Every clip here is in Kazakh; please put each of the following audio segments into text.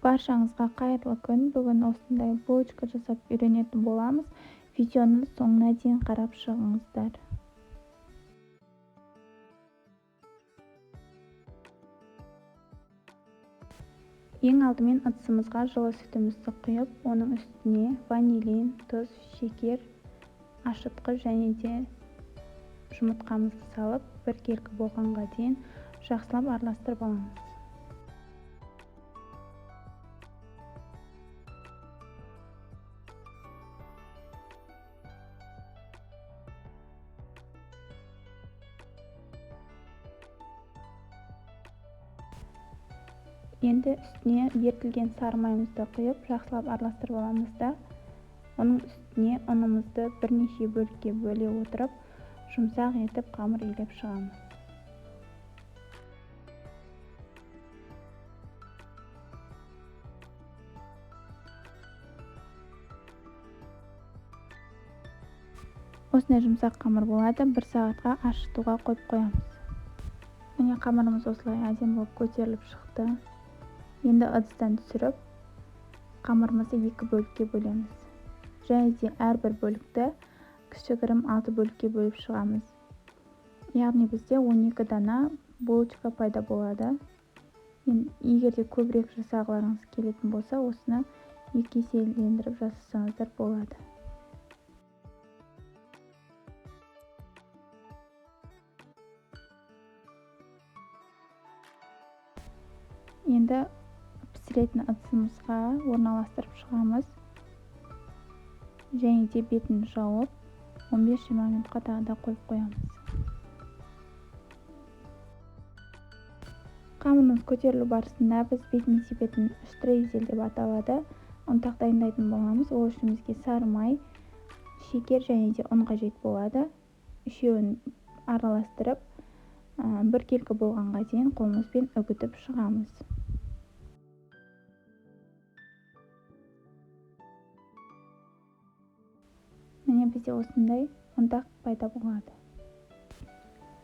Баршаңызға қайырлы күн. Бүгін осындай булочка жасап үйренетін боламыз. Видеоны соңына дейін қарап шығыңыздар. Ең алдымен ыдысымызға жылы сүтімізді құйып, оның үстіне ванилин, тұз, шекер, ашытқы және де жұмыртқамызды салып, біркелкі болғанға дейін жақсылап араластырып аламыз. Енді үстіне ерітілген сары майымызды құйып, жақсылап араластырып аламыз да, оның үстіне ұнымызды бірнеше бөлікке бөле отырып, жұмсақ етіп қамыр илеп шығамыз. Осындай жұмсақ қамыр болады, 1 сағатқа ашытуға қойып қоямыз. Міне қамырымыз осылай әдемі болып көтеріліп шықты. Енді ыдыстан түсіріп, қамырымызды 2 бөлікке бөлеміз. Және де әрбір бөлікті кішігірім 6 бөлікке бөліп шығамыз. Яғни бізде 12 дана булочка пайда болады. Егер де көбірек жасағыларыңыз келетін болса, осыны 2 еселендіріп жасасаңыздар болады. Енді пісіретін ыдысымызға орналастырып шығамыз. Және де бетін жауып, 15-20 минутқа тағы да қойып қоямыз. Қамырымыз көтерілу барысында біз бетмен себетін штрейзель деп аталады. Ұнтақ дайындайтын боламыз. Ол үшін бізге сары май, шекер және де ұн қажет болады. Үшеуін араластырып, біркелкі болғанға дейін қолымызбен үгітіп шығамыз. Міне бізде осындай ұнтақ пайда болады.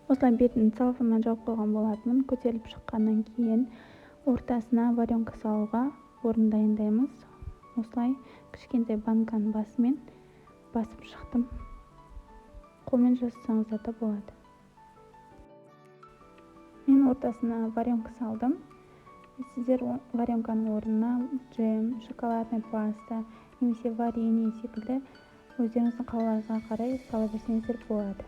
Осылай бетін целлофанмен жауып қойған болатынмын. Көтеріліп шыққаннан кейін ортасына варенка салуға орын дайындаймыз. Осылай кішкентай банканың басымен басып шықтым. Қолмен жасасаңыздар да болады. Мен ортасына варенка салдым. Сіздер варенканың орнына джем, шоколадный паста, немесе варенье секілді өздеріңіздің қалауыңызға қарай сала берсеңіздер болады.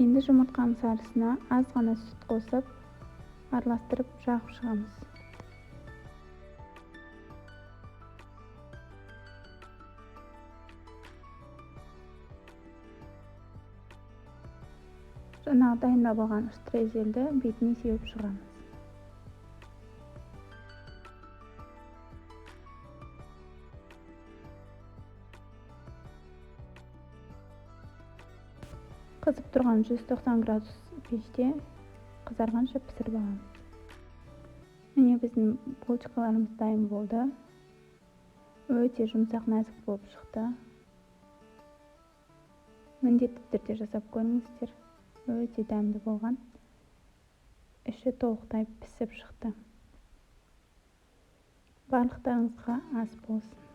Енді жұмыртқаның сарысына аз ғана сүт қосып, араластырып жағып шығамыз. Жаңағы дайындап алған штрейзельді бетіне сеуіп шығамыз. Қызып тұрған 190 градус пеште қызарғанша пісіріп аламыз. Міне біздің булочкаларымыз дайын болды. Өте жұмсақ нәзік болып шықты. Міндетті түрде жасап көріңіздер. Өте дәмді болған. Іші толықтай пісіп шықты. Барлықтарыңызға ас болсын.